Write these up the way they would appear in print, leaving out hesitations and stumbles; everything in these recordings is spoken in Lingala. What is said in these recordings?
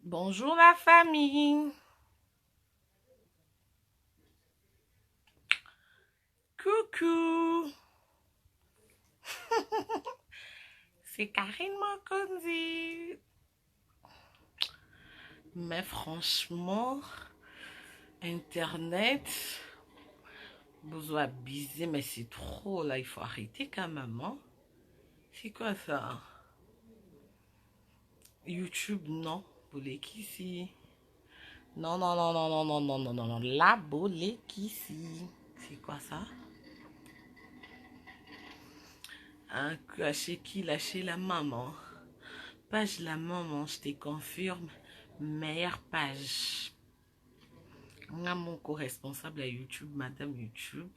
Bonjour la famille. Coucou. C'est Karine Mokonzi. Mais franchement, Internet, besoin biser, mais c'est trop là. Il faut arrêter quand même. Hein? C'est quoi ça? YouTube, non. Bolekisi. Non, non, non, non, non, non, non, non, non, non. La Bolekisi. C'est quoi ça? Hein, chez qui? Lâcher la maman. Page la maman, je te confirme. Meilleure page. Mon co-responsable à YouTube, Madame YouTube.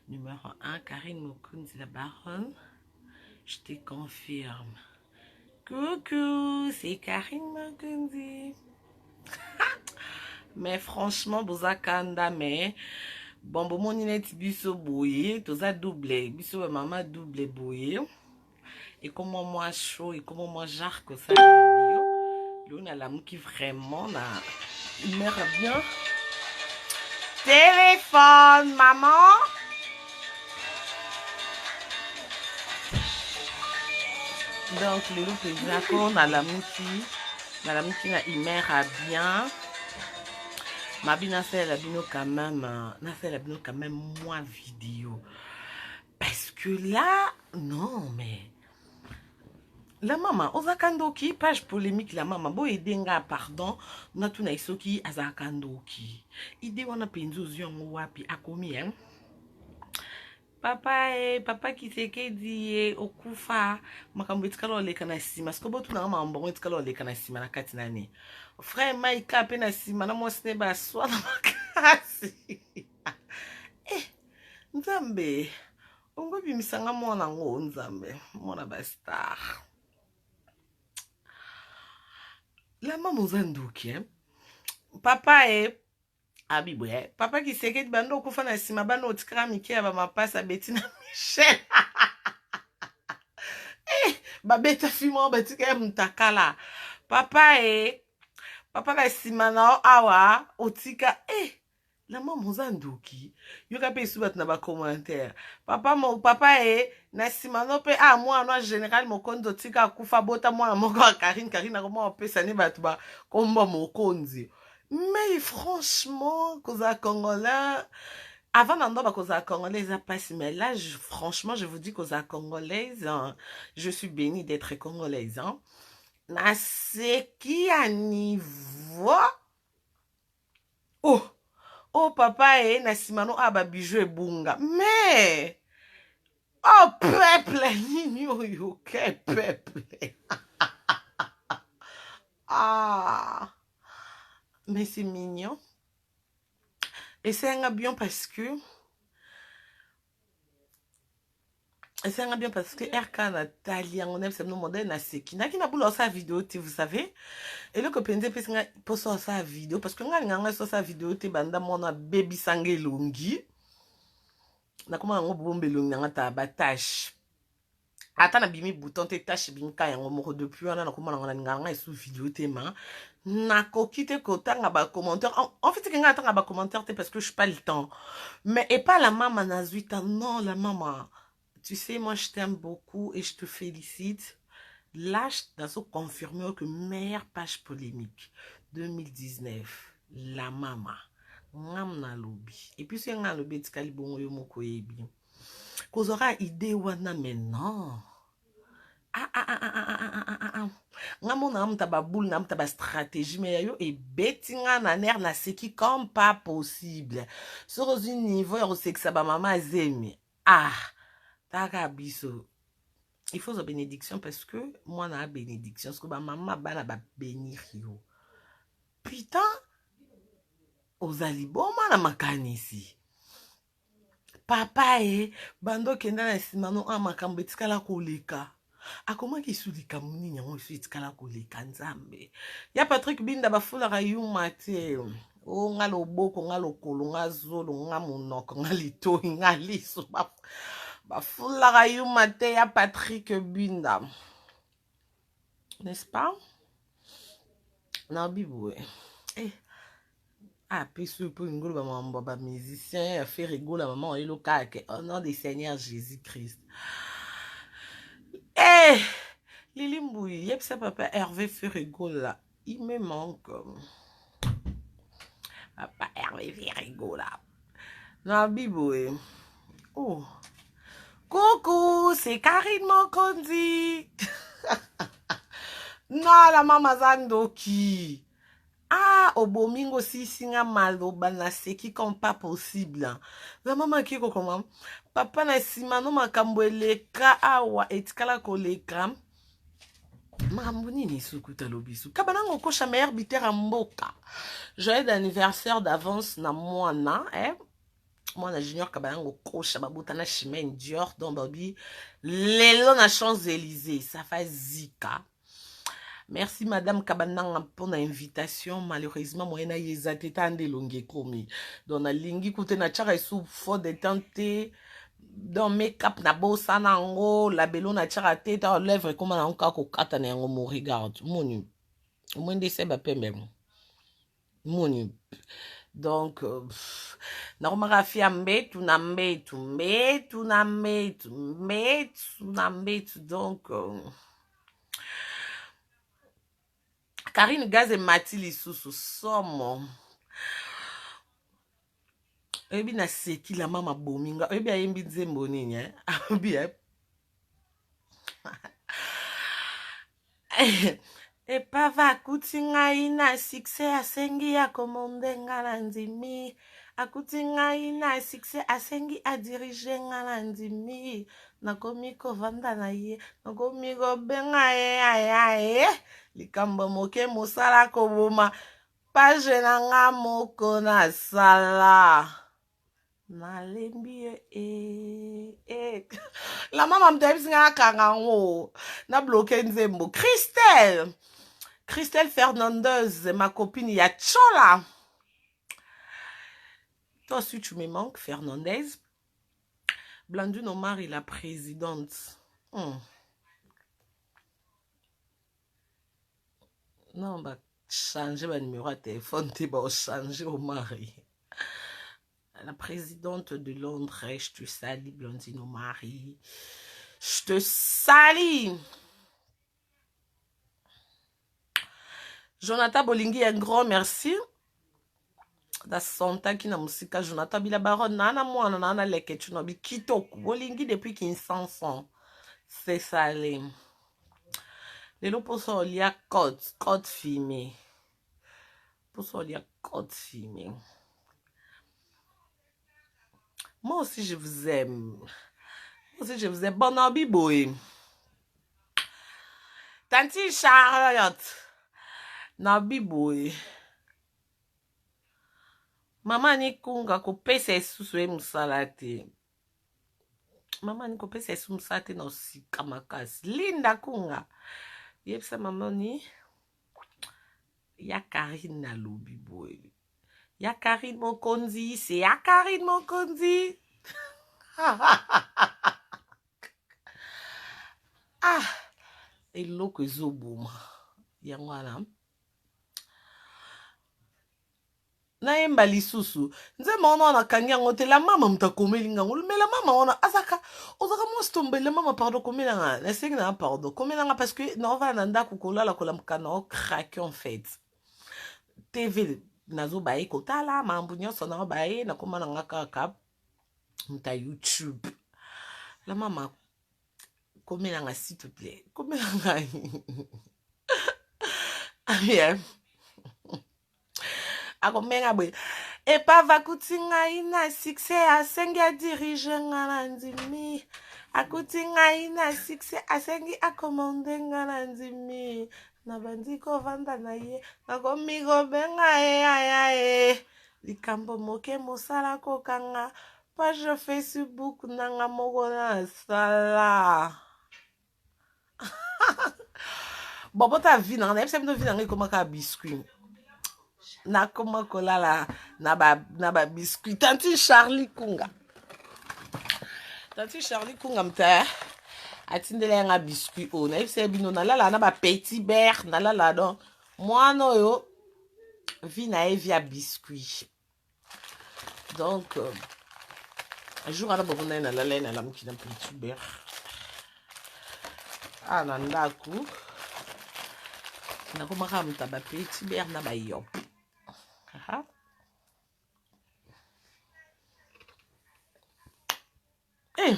Numéro 1, Karine Mokunzi, la baronne. Je te confirme. Coucou, c'est Karine Mokunzi. Mais franchement, Bozakanda, mais bon, mon net biso boye, tout ça doublé. Biso maman doublé boye. Et comment moi chaud, et comment moi jarque ça vidéo. Là, on a l'amour qui vraiment, il meurt bien. Téléphone, maman. Donc, le loup est d'accord, dans la mouti, il meurt bien. Ma bina c'est la bino quand même, moins vidéo. Parce que là, non, mais. La maman, ozakandoki, page polémique, la maman, bo edenga, pardon, na tuna isoki, azakandoki. Ide wana penzo zion wapi, akomi, hein. Papa Kisekedi okufa makambo etikala oleka na nsima siko botuna mambo etikala oleka na nsima na kati na ne frère Maika pe na nsima na mwasi ne baswa na makasi nzambe ongo bimisanga mwana ngo nzambe mwana bastar la maman zanduki papa abibwe papa Kisekedi bando okufa na nsima bando otikala mike ya bamapasa Bettina Michel babeta fimo batika mtakala papa la simana awa otika la maman zanduki yoka pe subat na ba commentaire papa na simana pe mwana général mokonzi tika kufa bota mwana moko Karine na comment pesa ne batu ba komba mokonzi mais franchement koza congolais avant d'en cause congolaise passe mais là franchement je vous dis cause congolaise hein, je suis bénie d'être congolaise hein. Na seki à niveau oh papa na simano aba bijou bunga mais oh peuple nini oyo ke peuple mais c'est mignon et c'est un bien parce que RK Nathalie on aime ce nom modèle na seki na kina bula sa vidéo vous savez et le copain pour sa vidéo parce que nga sa vidéo te banda mona baby sangue longi na comment ngo bombe longi nga ta batache ata na bimi bouton te tâche bimi ka yango moko depuis wana na comment nga sous vidéo te ma na kokite kotanga ba commentaire en fait nga tanga ba commentaire te parce que je suis pas le temps mais et pas la maman nazuita non la maman tu sais moi je t'aime beaucoup et je te félicite. Là, je suis confirmé que meilleure page polémique 2019, la maman. Ngamna lobby. Et puis, c'est un lobby de Calibon et Moko Ebi. Qu'on aura idée wana maintenant. Ngamon nam taba boule nam taba stratégie mais yo et bettinga na ner na seki comme pas possible. Sur un niveau on sait que ça ba maman zemi. Taka biso. Il faut sa bénédiction parce que moi, j'ai la bénédiction. Parce que ma maman va bénir. Putain, aux alibos, moi, je makani ici. Papa, bando kenda na simano makambo etikala koleka. Comment ki sulika muni nyango etikala koleka nzambe. Ya Patrick Binda bafula yuma te. O nga loboko, nga lokolo, nga zolo, nga monoko, nga lito, nga liso. Bafula yuma te ya Patrick Binda. N'est-ce pas? na bibo eh ah peso pour une golo ba musicien a fait rigoler maman et le cas au nom du Seigneur Jésus-Christ. Eh Lili Mbouy, yep ça papa Hervé fait rigoler là. Il me manque. Papa Hervé fait rigoler là. Na bibo oh. Coucou, c'est Karine Mokondi. Non, la mama Zandoki. Ah, obomingo si singa maloba na seki comme pas possible. La mama kiko comment? Papa na sima no makambo eleka awa etikala koleka. Makambo nini sukuta lobisu. Kabanango kosha meilleur bitera mboka. Joyeux d'anniversaire d'avance na mwana, Mwana junior kabanango kosha babuta na Chimène Dior don babi lelo na Champs-Élysées. Ça fait zika. Merci Madame Kabananga pour l'invitation. Malheureusement, moi na yezateta ande longue komi. Donc na lingi koute na tchara sou fo de tenter dans make-up na bossa nango, la belo na tchara tete en lèvres comme na onka ko kata na yango mo regarde. Moni. Mwende seba pembe. Moni. Donc na omara fia mbetu na mbetu donc Karine Gaz et Mathilde Soussou somo. Ebi na seki la mama bominga. Ebi ayembi nzembo nini Ebi E pava akutinga ina succès asengi ya komonde nga na ndimi. Akutinga ina succès asengi a dirige nga na ndimi. Nakomi kovanda na ye. Nakomi kobenga ye. Likambo moke mosala koboma. Page na nga moko na sala. Nalembi La maman m'debisi nga kangango. Na bloqué nzembo. Christelle Fernandez, ma copine Yachola. Toi aussi tu me manques, Fernandez. Blandine Omar est la présidente. Non, bah changer mon numéro de téléphone, tu vas changer au mari. La présidente de Londres, je te salue, Blandine Omar. Je te salue. Jonathan Bolingi, un grand merci. Da santa qui na musika Jonathan Bila Baron nana mwana nana leke tunobi kitoko Bolingi depuis 1500 ans. C'est salé. Lelo poso lia code filmé. Poso lia code filmé. Moi aussi je vous aime. Moi aussi je vous aime. Bon abiboy. Tanti Charlotte. Nabiboy. Mama ni kunga kopesa esusu emusalate. Mama ni kopesa esusu musalate na osika makasi. Linda kunga. Yepsa mama ni ya Karine na lobi boy. Ya Karine Mokonzi, c'est ya Karine Mokonzi. Ah, eloko ezoboma. Yango wana. Na yemba lisusu nze maona wana kangi yango te la mama mutakomeli ngango mais la mama wana azaka ozaka mwasi tombele mama pardon komela nga na sengi na pardon komela nga parce que na ova na ndako kolala kolamuka na o craquer en fait TV nazo baye kotala mambu nyonso na baye na komana nga kaka muta YouTube la mama komela nga s'il te plaît komela nga bien akomenga boy e pa vakutinga ina succès asengi a dirige nga na ndimi akutinga ina succès asengi akomande nga na ndimi na bandi kovanda na ye nakomi kobenga ye likambo moke mosala kokanga page Facebook nanga moko na sala bobo ta vie nanga yebisa bino vie nanga ekomaka biscuit na koma kolala na ba biscuit tanti Charlie Kunga mta atindele nga biscuit o na yebisa bino na lala na ba petit beurre na lala don mwana oyo Vina et via biscuit. Donc, un jour, on a besoin de la laine à la mouki d'un petit beurre. Ah, nandaku. Nakomaka mutaba petit beurre na ba yop. Eh,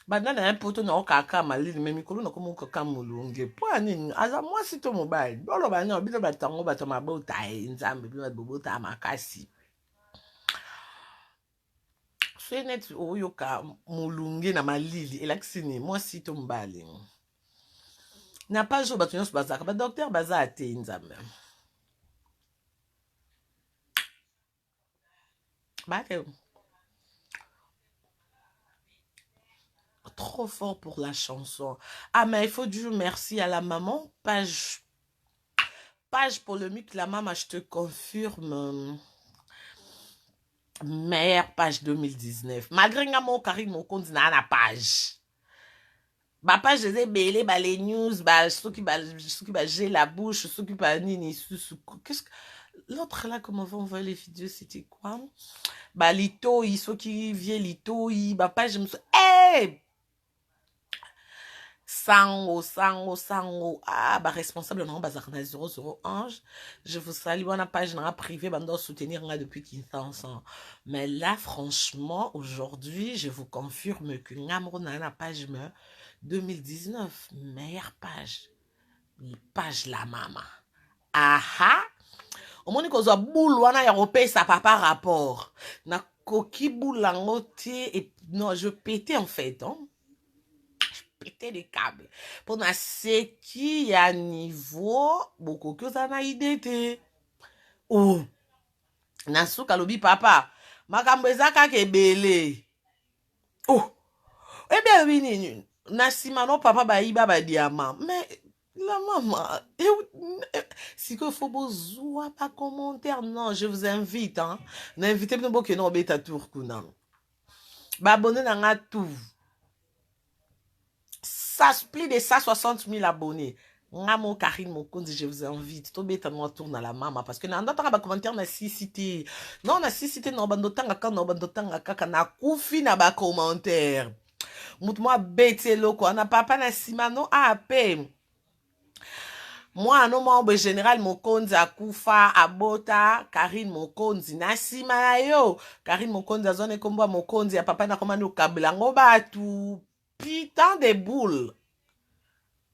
banana un poto na okaka malili mais mikolo na komo kaka mulunge. Po anini aza moi sito mobile. Bolo banya bino batango bato mabota nzambe bino bobota makasi. Fenet oyoka mulunge na malili elakisini moi sito mbali. Na pas jo bato nyonso bazaka ba docteur baza ate nzambe. Bate. Trop fort pour la chanson. Ah, mais il faut dire merci à la maman. Page polémique, la maman, je te confirme. Meilleure page 2019. Malgré que mon carré, mon compte n'a la page. Ma page, je disais, belé, bah, les news, bah, ceux qui j'ai la bouche, ceux qui bah, nini, qu'est-ce que. L'autre là, comment on va envoyer les vidéos, c'était quoi? Bah, Lito, ceux qui viennent Lito, bah, page, je me suis. Hey! Sango. Ah, bah, responsable, non, bah, 001. Je vous salue, on a page dans la privée, bah, on soutenir là depuis 15 ans. Mais là, franchement, aujourd'hui, je vous confirme que Namro n'a la page 2019, meilleure page. Page la maman. Aha! Au moins, qu'on soit boule, on a européen, ça pas par rapport. Na coquille boule, et non, je pétais en fait, hein. Péter les câbles pour na ce qui a niveau beaucoup que ça na idée oh na suka lobi papa makambo ezaka ke belé oh et bien oui na simano papa ba iba ba diamant mais la maman si que faut besoin pas commentaire non je vous invite hein n'invitez pas que non beta tour kuna ba abonner na nga tout ça plus de 160 000 abonnés. Ngamo Karine Mokonzi, je vous invite. To beta no tourne à la maman parce que na ndota ba commentaire na cité. Non na cité no bandotanga ka no bandotanga kaka na kufi na ba commentaire. Moutmoi bete loko na papa na simano AP. Moi no mo général Mokonzi akufa abota Karine Mokonzi na sima yo. Karine Mokonzi azone komba Mokonzi ya papa na komando kablango batu. Putain de boule.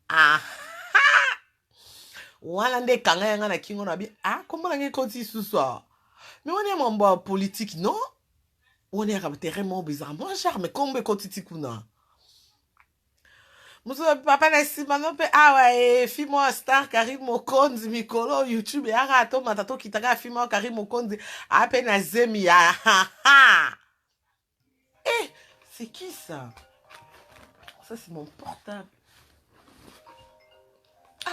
Ah. Wana nde kanga yanga na kingo na bi. Ah, comment on a continué ce soir? Mais on est membre politique, non? On est vraiment bizarre. Moi, cher, mais combien continue kuna? Muso papa na simano pe ah ouais, fimo star Karim Mokonzi mikolo YouTube ya rato matato kitaka fimo Karim Mokonzi ape na zemi ya. Eh, c'est qui ça? Ça c'est mon portable. Ah.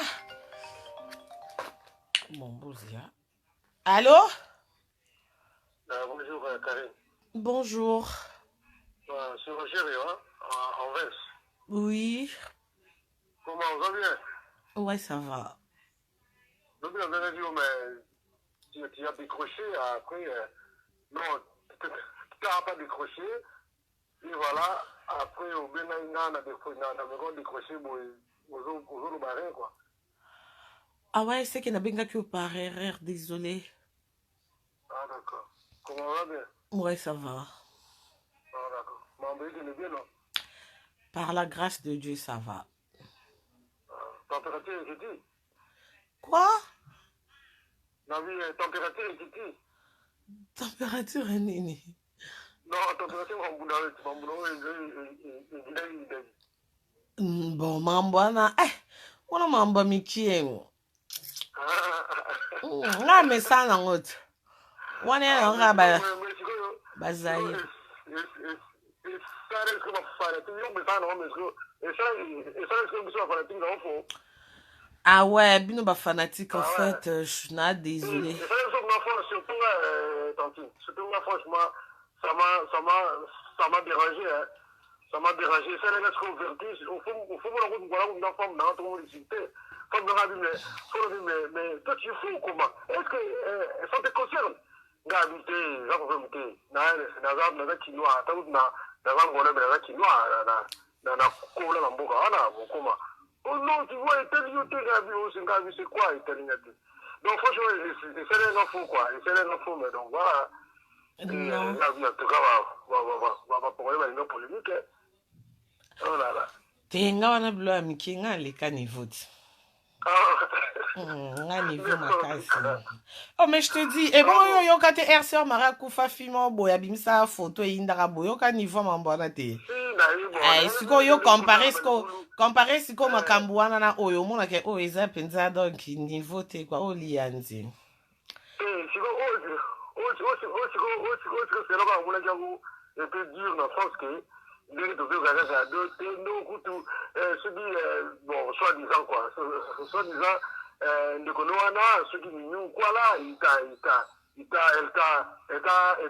Mon bousia. Allô? Bonjour Karine. Bonjour. C'est Roger, hein, en Vence. Oui. Comment on va bien? Ouais, ça va. Donc, on avait dit, mais tu as décroché, après, non, tu n'as pas décroché, et voilà, après, au bien, on a décroché, aux barrés, quoi. Ah ouais, c'est qu'il y a bien que par erreur, désolé. Ah, d'accord. Comment on va bien? Ouais, ça va. Ah, d'accord. Mais on bien, non? Par la grâce de Dieu, ça va. Température est dit. Quoi? Non, oui, température est dit. Température est nini. Non, température Bon, mambwana. Wana mamba mikiengo. Nga mesana ngoto. Wana ya nga ba. Bazai. Ah ouais, bino ba fanatique en fait, je suis désolé. Surtout moi, franchement, ça m'a dérangé. Hein. Ça m'a dérangé. Ça les laisse convertir. Au fond, voilà, une femme, dans tout le monde, mais toi, tu es fou, comment? Est-ce que ça te concerne? Ngabite, Zakomite, Naza Chinois, Naza Ngona, Naza Chinois, na Kola Namboka, comment? Oh non, tu vois, Italien, c'est quoi, Italien? Donc, franchement, c'est un fou, quoi. C'est un fou, mais donc voilà. Non. En tout cas, va problème une polémique. Oh là là. Tenga wana bilo ya mike nga leka niveau ti. Nga niveau makasi. Oh mais je te dis, et bon yo yoka te RC Mara kufa fimo boya bimisa photo indaka boyo ka niveau mambona te. Eh siko yo comparer siko makambu wana na oyo mona ke o eza penza donc niveau te kwa o lianzi. Siko c'est là on a un peu dur dans le sens que bon, soi-disant quoi, soi-disant, ceux qui nous quoi là, elle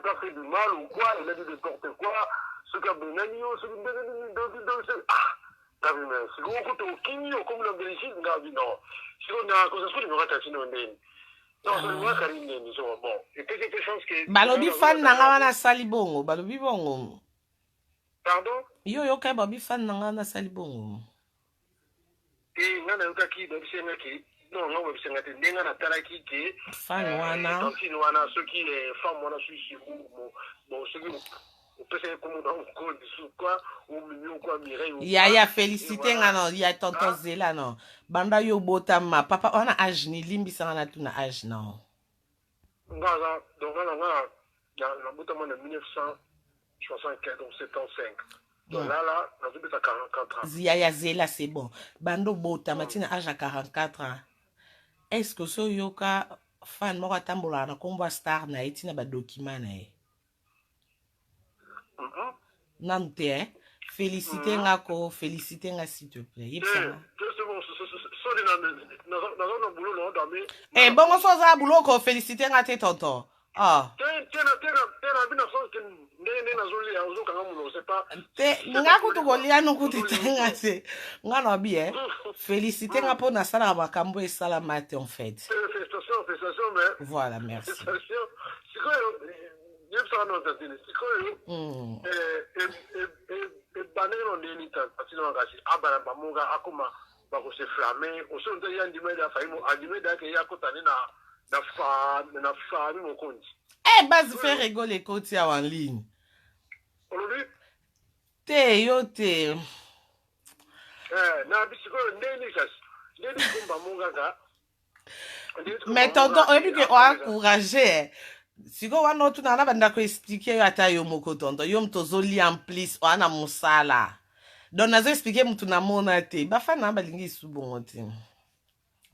t'a fait du mal ou quoi, il a dit n'importe quoi, ceux qui ont béni, ceux qui ont t'as vu, mais si vous écoutez au Kini, comme la Belgique, non, si on a cause de ce qu'on va t'acheter non, c'est moi qui ai dit, bon, et puis c'est chance que. Balobi fan nanga wana sali bongo, balobi bongo. Pardon? Yo kai babi fan nanga na sali bongo. Ngana yoka ki babi senga ki non nga babi senga te ndenga na tala ki ke fan wana tantine wana ceux qui femme wana suis bon ceux qui pese comme dans ko disu quoi ou mignon quoi Mireille ya félicité ngana ya tonton Zela non banda yo botama papa wana âge ni limbisa ngana tuna âge non ngana donc ngana na botama na 1975 donc 75. Donc là, on a vu que ça 44 ans. Zia Zela, c'est bon. Bando Bota, Matina âge à 44 ans. Est-ce que ce yoka fan mora tambola na komba star na etina ba document na e? Nante, félicité ngako, félicité nga s'il te plaît. C'est bon, eh bon, on s'en boulot ko félicité nga te tonton. Ah. Nga kutukolia no kutitenga se nga no bi féliciter nga pour na sala makambo et sala mate en fait. Félicitations mais voilà, merci. C'est quoi ça non c'est quoi banero ndeni tasino ngashi abana bamunga akoma bako se flamer oso ndo yandime da faimo adime da ke yakotani na fa mi mokonzi. Eh, base fait rigoler côté en ligne. Te yo te. Na bisiko ndeni kas. Ndeni kumba munga ka. Mais tonton, et puis que on a encouragé. Si go wana tu na banda ko expliquer yo ata yo moko tonton. Yo mtozoli en plus wana musala. Donc nazo expliquer mtu na mona te. Ba fa na balingi subongo te.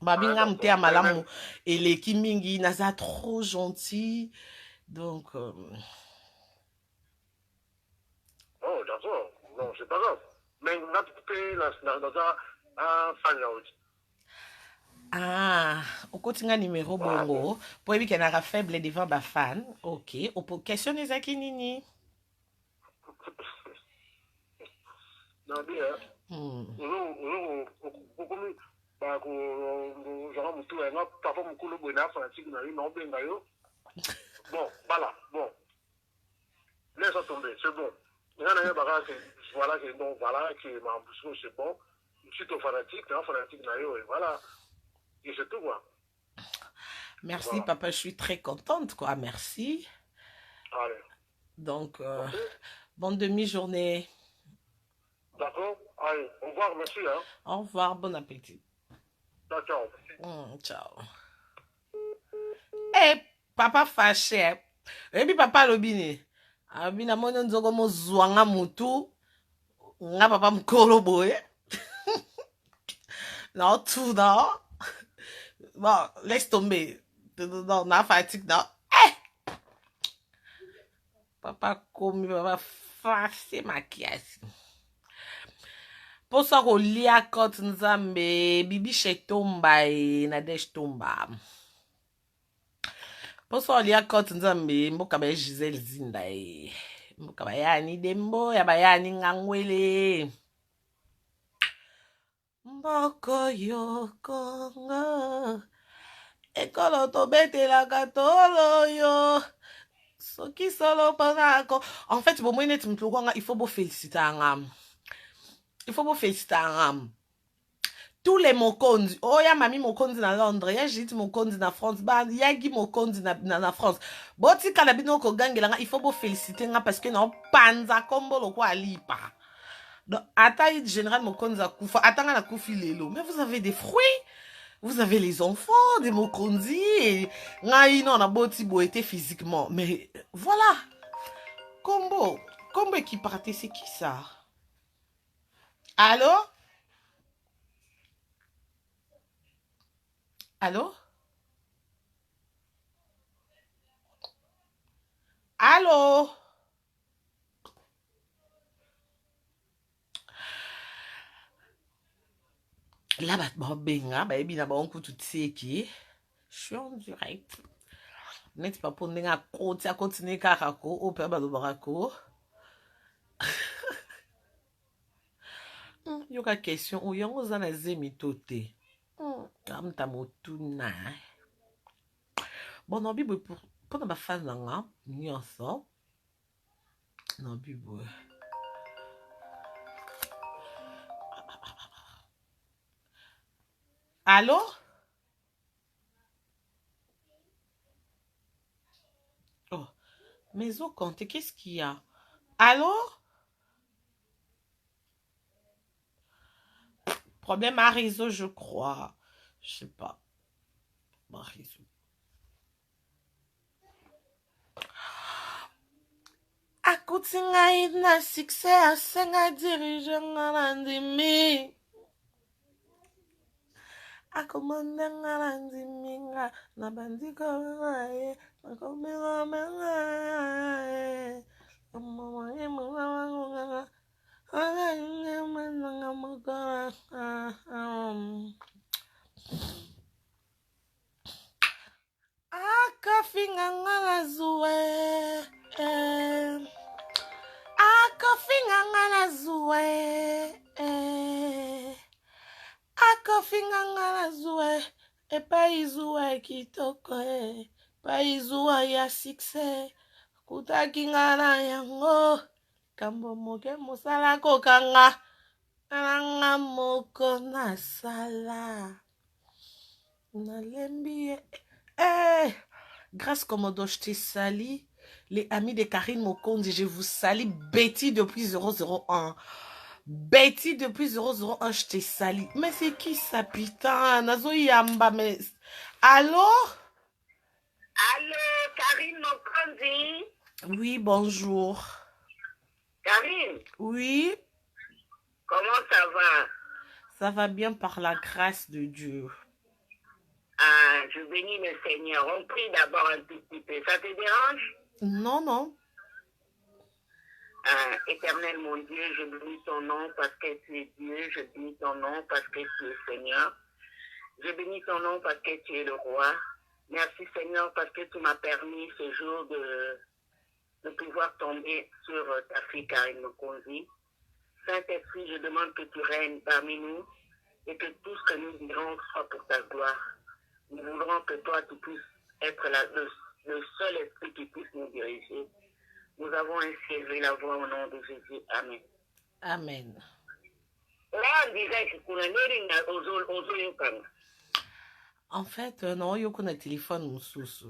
Babinga mte ya malamu eleki mingi naza trop gentil. Donc oh d'accord, non c'est pas grave. Mais on a coupé dans un fan out. Ah, au quotidien numéro bongo, pour éviter qu'elle faible devant ba fan. OK, on peut questionner Zaki Nini. Non bien. Ba ko genre mutu nga papa mukulu bona fanatique na no benga yo. Bon, voilà, bon. Laisse tomber, c'est bon. Voilà, donc voilà, que ma bouche c'est bon. Je suis au fanatique, et voilà. Et c'est tout, quoi. Merci, voilà. Papa, je suis très contente, quoi. Merci. Allez. Donc, bonne demi-journée. D'accord. Allez, au revoir, merci. Hein. Au revoir, bon appétit. Ciao. Ciao. Eh, papa fâché. Et puis papa lobini. Abina mono nzogo mo zwanga mutu. Nga papa mkolo boy. Non, tout non. Bon, laisse tomber. Non, na fatigue non. Eh! Papa komi, papa fâché maquillage. Pour ça qu'on lit à côté nzambe, bibi shetomba et nadesh tomba. Pour ça on lit à côté nzambe, mboka ba Giselle Zinda e. Mboka ba yani dembo ya ba yani ngangwele. Mboko yo kongo. ekolo tobetela tolo yo soki solo panako. En fait bon moi net mtlokwanga il faut beau féliciter ngam. Il faut beau féliciter ngam. Tous les mokonzi, oh ya mami mokonzi na Londres, ya jiti mokonzi na France, ba ya gi mokonzi na France. Boti kala bino ko gangela, il faut beau féliciter nga parce que na panza kombo lo kwa lipa. Donc ata y général mokonzi a kufa, atanga na kufi lelo. Mais vous avez des fruits, vous avez les enfants, des mokonzi et nga ino na boti bo été physiquement. Mais voilà. Combo qui partait, c'est qui ça? Allô? Allô? Allô? Là, bah, benga, bah, ebi na ba onku tout seki. Je suis en direct. Net pas pour nenga koti a continuer karako, au père ba do barako. Yoka question, ou yongo zana zemi tote. Am ta motuna. Bon, non, bibo pour na ba fan nga, nyonso. Non, bibo. Allô? Oh, mais au compte, qu'est-ce qu'il y a? Allô? Problème à réseau, je crois. Je sais pas. À réseau. Akuti ngai na succès asenga dirige nga na ndimi. Akomanda nga na ndimi nga na bandiko nga ye. Akomela menga ye. Mama ye mama nga. Aga nga mokora. Akafinga nga na zuwe. Akofinga nga na zuwe. Akofinga nga na zuwe. Epai zuwe kitoko. Epai zuwe ya succès. Kutaki nga na yango. Kambo moke mosala kokanga. Nanga moko na sala. Nalembi. Grâce Komodo, je t'ai sali. Les amis de Karine Mokondi, je vous salue. Betty depuis 001. Betty depuis 001, je t'ai sali. Mais c'est qui ça, putain? Nazo Yamba, mais... Allô? Allô, Karine Mokondi? Oui, bonjour. Karine? Oui? Comment ça va? Ça va bien par la grâce de Dieu. Ah, je bénis le Seigneur. On prie d'abord un tout petit peu. Ça te dérange? Non, non. Éternel mon Dieu, je bénis ton nom parce que tu es Dieu. Je bénis ton nom parce que tu es Seigneur. Je bénis ton nom parce que tu es le roi. Merci Seigneur parce que tu m'as permis ce jour de pouvoir tomber sur ta fille Karine Mokondi. Saint-Esprit, je demande que tu règnes parmi nous et que tout ce que nous dirons soit pour ta gloire. Nous voudrons que toi, tu puisses être le seul esprit qui puisse nous diriger. Nous avons ainsi élevé la voix au nom de Jésus. Amen. Amen. Là, on dirait que pour le En fait, non, yo kuna téléphone mususu.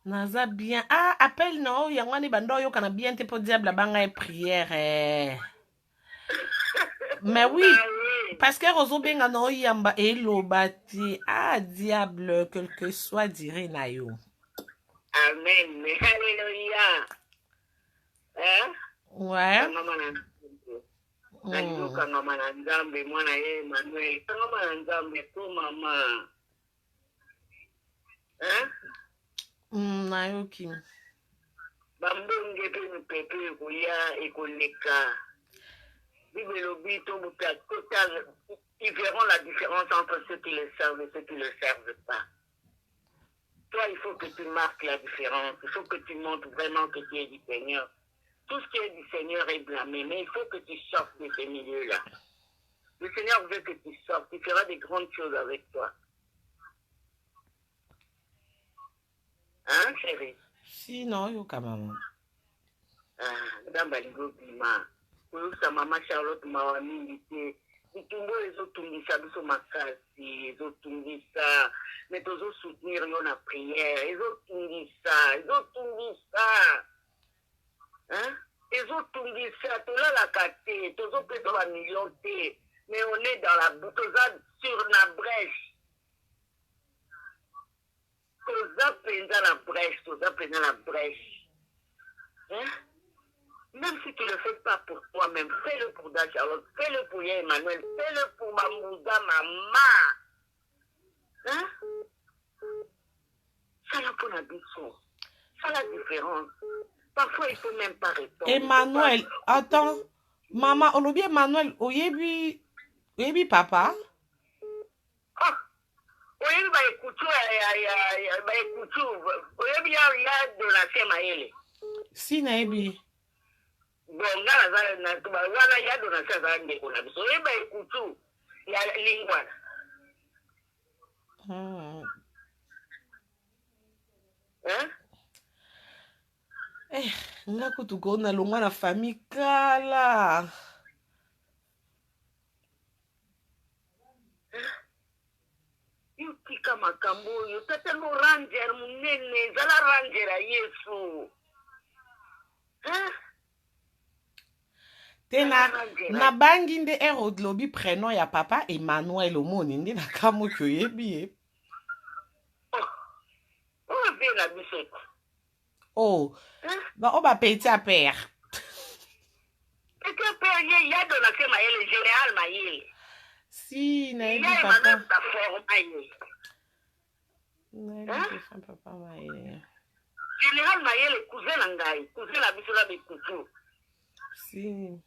Naza bien. Ah, appelle non, yangwani bando yo kana bien te pour diable banga et prière. Mais oui, parce que Rozo benga no yamba elo bati. Ah, diable, quel que soit dirait na yo. Amen. Mais alléluia. Hein? Ouais. Kanga mana nzambe mwana ye Emmanuel. Kanga mana nzambe to mama. Hein? Nayoki. Bambonge pe pepe kuya ekoleka. Bible lobi to buta total. Ils verront la différence entre ceux qui le servent et ceux qui ne le servent pas. Toi, il faut que tu marques la différence. Il faut que tu montres vraiment que tu es du Seigneur. Tout ce qui est du Seigneur est blâmé, mais il faut que tu sortes de ces milieux-là. Le Seigneur veut que tu sortes. Tu feras des grandes choses avec toi. Hein, chérie? Si, non, yoka maman. Dans Baligo Bima. Pour sa maman Charlotte m'a mis bitumbo ezotungisa biso makasi ezotungisa mais tozosoutenir yo na prière ezotungisa tolalaka te tozopesa bamillion te mais on est dans la toza sur la brèche toza mpenza na brèche Même si tu ne le fais pas pour toi-même, fais-le pour Da Charlotte, fais-le pour Yé Emmanuel, fais-le pour Mamouza, maman. Hein? Ça n'a pas d'habitude. Ça a la différence. Parfois, il ne faut même pas répondre. Emmanuel, attends. Maman, on oublie Emmanuel, oyebi papa? Ah! Oyebi ba ekutu, oyebi ya donation maele. Si na ebi. Bon, wana ya donation za ndeko na biso. Oyebi ba ekutu ya lingwana. Nga kutu kona longwa na famille kala. Yutika makambo yo tata no ranger munene zala ranger a Yesu. Tena na bangi nde erodlobi prénom ya papa Emmanuel omoni nde na kamo kyo yebi. Oh, bien la biso. Oh, ba oba petit à père. Petit à père, il y a donation maïle, général maïle. Si, na ebi papa. Papa maïle. Général maïle, cousin langai, cousin la biso la bikutu. Si.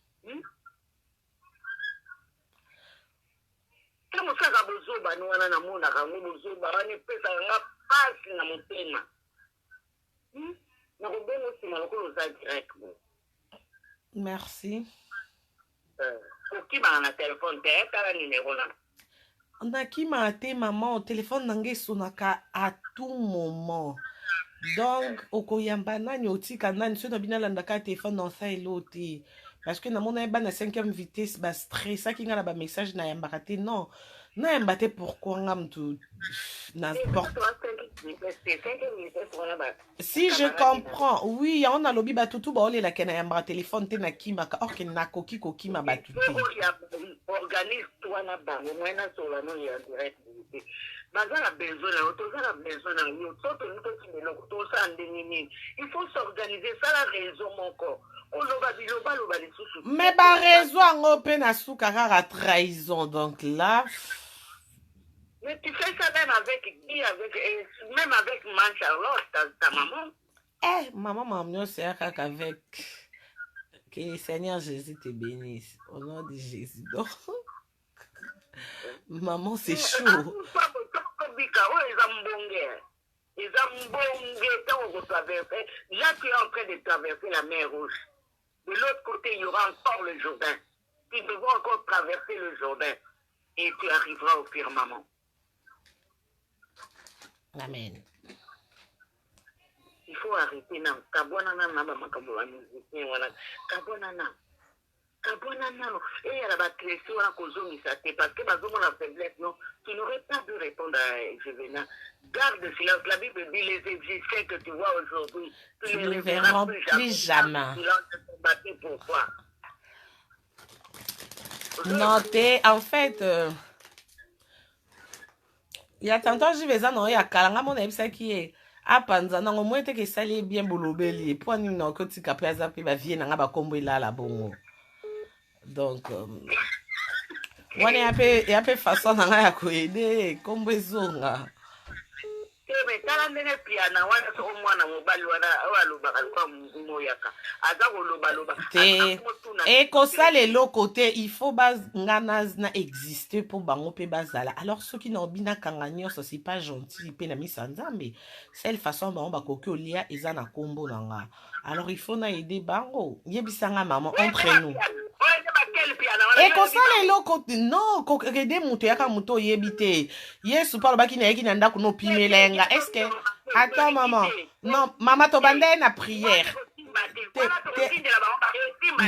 Kama saka bozoba ni wana na mona kango bozoba wani pesa nga pasi na motema. Merci. On a qui m'a été maman au téléphone nange sonaka à tout moment. Donc okoyamba nani otika nani so na bina landaka téléphone dans ça et l'autre parce que na mona ba na 5e vitesse ba stress ça qui nga ba message na yamba te non. Na yamba te pourquoi ngam tout na si je comprends, oui, on a lobby batutu ba ole la kena yamba téléphone te na kimaka or ke na koki koki ma batutu. Organise toi na ba moi na sola no ya direct. Bazala besoin la besoin il faut s'organiser, ça la raison mon corps. Mais ba raison en open à soukara trahison donc là. Mais tu fais ça même avec qui, même avec ma Charlotte, ta maman. Maman m'a amené c'est avec que le Seigneur Jésus te bénisse au nom de Jésus. Donc maman c'est chaud. Là, tu es en train de traverser la mer Rouge. De l'autre côté, il y aura encore le Jourdain. Tu devras encore traverser le Jourdain. Et tu arriveras au firmament. Amen. Il faut arrêter. Non. Et elle va te laisser à cause de parce que la faiblesse, non, tu n'aurais pas dû répondre à Juvénal. Garde le silence. La Bible dit les Égyptiens que tu vois aujourd'hui, tu ne les verras plus jamais. Pourquoi? Non, en fait, il y a tantôt je vais en il y a kalanga mon ebisa qui est à panza na ngomo ete ke sali bien bolobeli pour ni na ko tika plaza pe ba vie na ba kombo ila la bongo. Donc wana ya pe façon na ya ko aider kombo ezonga. Mais tala ndenge piana wana so mwana mobali wana alobaka kwa mzumo yaka aza koloba loba et ko sale lo côté il faut base ngana na exister pour bango pe bazala alors ceux qui n'obina kanganyo ça c'est pas gentil pe na misanza mais c'est la façon bango ba koki olia eza na kombo nanga alors il faut na aider bango yebisanga maman entre nous Et comme ça, les locaux, non, des moutons, yaka mouton yebite. Yes, ou pas le baki na yeki nanda kuno pimelenga. Est-ce que, attends, maman. Non, maman, to bande na prière.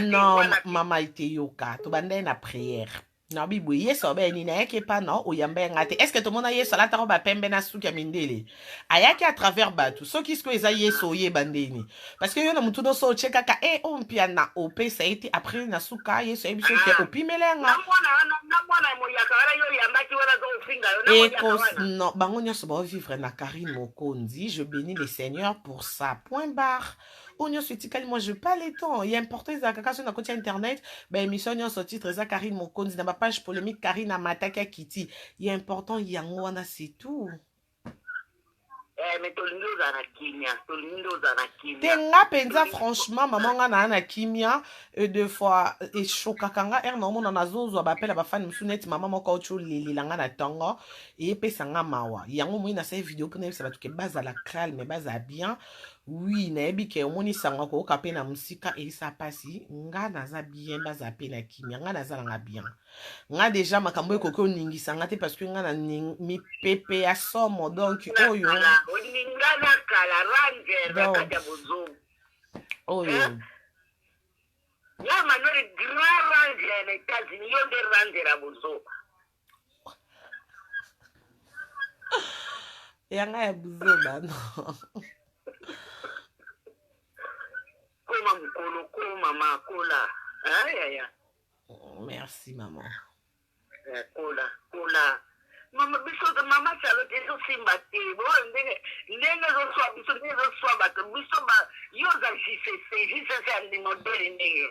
Non, maman, ite yoka. To bande na prière. Non, bibu, yes, obe, ni na yeke pa, non, ou yambe ngate. Est-ce que tout le monde a yes, la taro ba pembe na souki amindele. Ayaki à travers batu. So qui se que eza yes, oye bandeni. Parce que yo na mutu no so cheka ka, on pia na ope, ça a été après na souka, yes, oye biso ke opi melenga. Et non, bango nyonso ba vivre na Karine Mokonzi, je bénis le Seigneur pour ça. Point barre. Onyo sutikali, moi je pas les temps. Il y a important za kaka sur na côté internet, ben émission nyo sorti très Karine Mokonzi na ma page polémique Karine Amataka Kiti. Il y a important yango wana c'est tout. Mais tolingo za na kimia, tolingo za na kimia. Tenga penza franchement maman nga na kimia deux fois et chokakanga er no mona nazozo ba pela ba fan musunet maman moko ocho lili langa na tongo et pesanga mawa. Yango moi na cette vidéo pour ne pas que base la calme base bien. Oui, na ebi ke omoni sanga ko kapé na musika et ça passe nga naza bien base pena kimia nga naza nga bien. Nga déjà makambo ekoko ningi sanga te parce que nga na mi pepe ya somo donc oyo Ngana kala ranger bakata bozo. Oyo. Ya manori grand ranger na États-Unis yo de ranger a bozo. Yanga ya buzo bano. Koma mukolo koma makola. Aya. Merci maman. Kola. Mama biso mama Charlotte eso simba te. Bo ndenge zo swa biso ndenge zo swa ba biso ba yo za JCC andi modèle ndenge.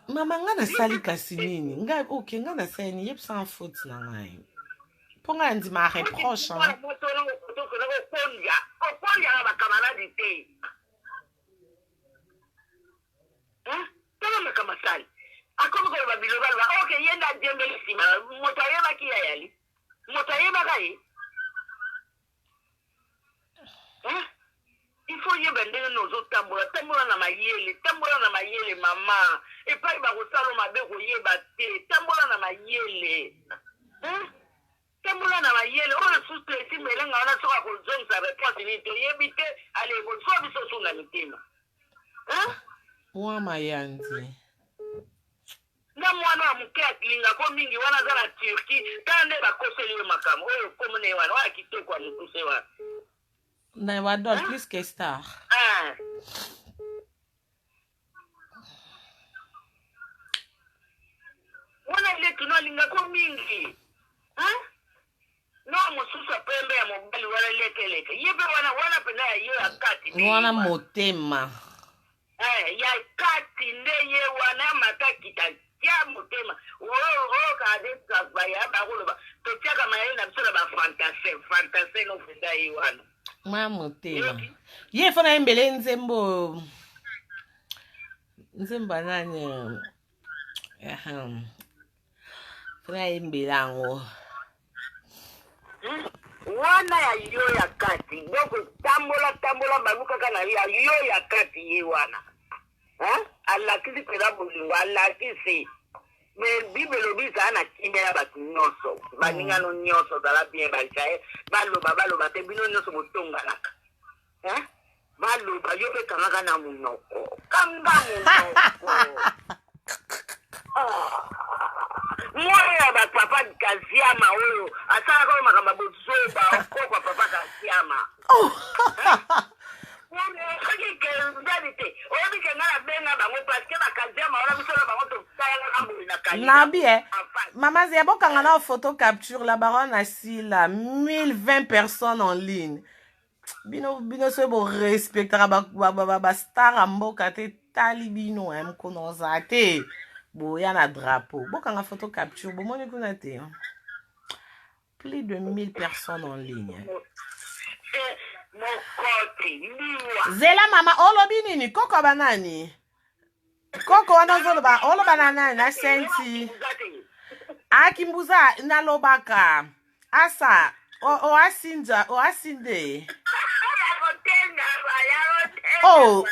Mama nga na sali kasi nini? Nga okay nga na sali yep sans faute na ngai. Ponga ndi ma reproche hein. Okonya ba camarade te. Tama kama sali. Akomo ko ba bilo ba okay yenda dembele sima motayeba ki yali. Motayeba kai. Il faut y bender nos autres tambola na mayele mama et pas ba ko salo mabe ko yeba te tambola na mayele. Tambola na mayele on sous traité melenga ona soka ko zonza réponse ni to yebite allez ko so biso suna mitima. Wa mayandi. Na mwana wa mke akilinga ko mingi wana za na Turki tande ba koseli makamo oyo komune wana wa kitoko amukuse wa. Na wadon plus que star. Wana ile tunalinga ko mingi. No mususa pembe ya mobali wala leke. Yebe wana pena yo akati. Wana motema. Ya kati ndeye wana matakita ya motema. Ka de ka ya ba ko ba. To tiaka mayele na biso ba fantasy no funda yi wana. Motema. Ye fona mbele nzembo nani. Fona mbele ango. Wana ya yo ya kati. Doko tambola babuka kana ya yo ya kati yi wana. Allah kisi pera bulingo Allah kisi. Me bibelo bisa na kimera ba nyoso. Baninga no nyoso dala bien ba chae. Baloba te bino nyoso motonga laka. Baloba yo pe kanga na munoko. Kanga munoko. Moya ba papa kaziama oyo. Asala ko makamba bozoba ko papa kaziama. Nabi maman zebo kanga na photo capture la baronne assis là 1020 personnes en ligne. Bino se bo respectera ba star amboka te talibino em konoza te. Bo ya na drapeau. Bo kanga photo capture bo moni kuna te. Plus de 1000 personnes en ligne. Zela mama olobi nini koko banani koko wana zoloba oloba nani na senti akimbuza na lobaka asa o asinde oh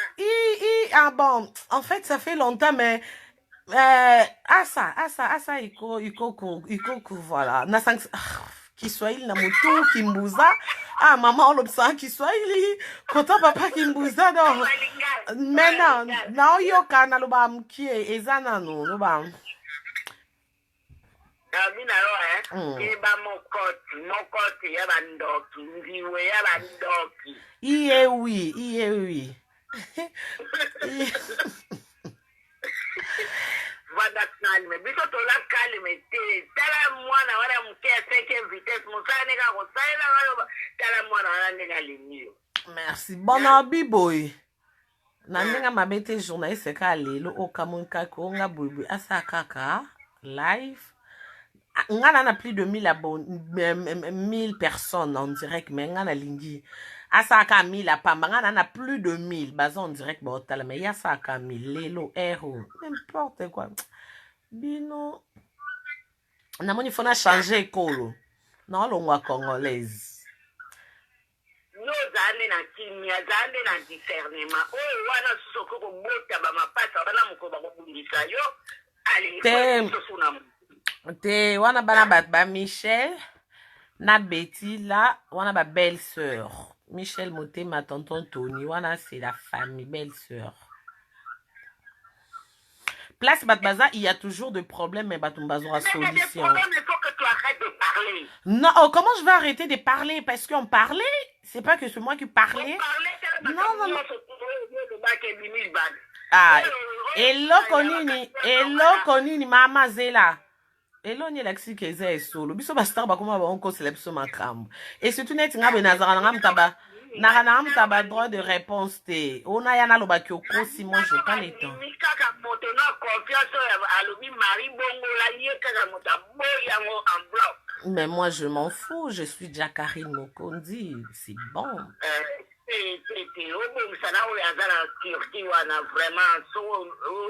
bon en fait ça fait longtemps mais asa iko voilà na sang Kiswahili na mutu kimbuza mama olobisa Kiswahili kota papa kimbuza do mena na oyoka na loba mkie ezana no loba Mina yo keba mokoti ya bandoki ndiwe ya bandoki iye oui Vada calme, biso tola calme te. Tala mwana wana mke 5e vitesse, musane ka ko saila wala tala mwana wana ndinga linyo. Merci. Bon abiboy. Na ndinga mabete journaliste ka lelo okamunka ko nga bubu asa kaka live. Nga na plus de 1000 abonnés, 1000 personnes en direct, mais nga na lingi. Asa ka 1000 apamba nga na plus de 1000 bazon en direct ba otala mais ya sa ka 1000 lelo héros n'importe quoi. Bino na moni fona changer ekolo na longwa congolaise. No zane na kimia, zane na discernement. Oh wana soko ko bota ba mapasa wana muko ba ko bundisa yo. Ale te wana bana ba Michel na Betty là wana ba belle sœur. Michel Moté, ma tonton Tony, wana c'est la famille, belle sœur. Place Batbaza, il y a toujours des problèmes, mais Batumbazo a solution. Mais il y a des problèmes, il faut que tu arrêtes de parler. Non, oh, comment je vais arrêter de parler? Parce qu'on parlait. C'est pas que c'est moi qui parlais. Non. Ah, hello konini, mama Zela. Hello ni laksi keze solo. Biso ba star ba koma ba onko célèbre so makam. Et surtout net nga be nazara ngam taba. Nara taba droit de réponse te. Ona yana lo ba kyoko si moi je pas le temps. Mais moi je m'en fous, je suis déjà Karine Mokondi, c'est bon.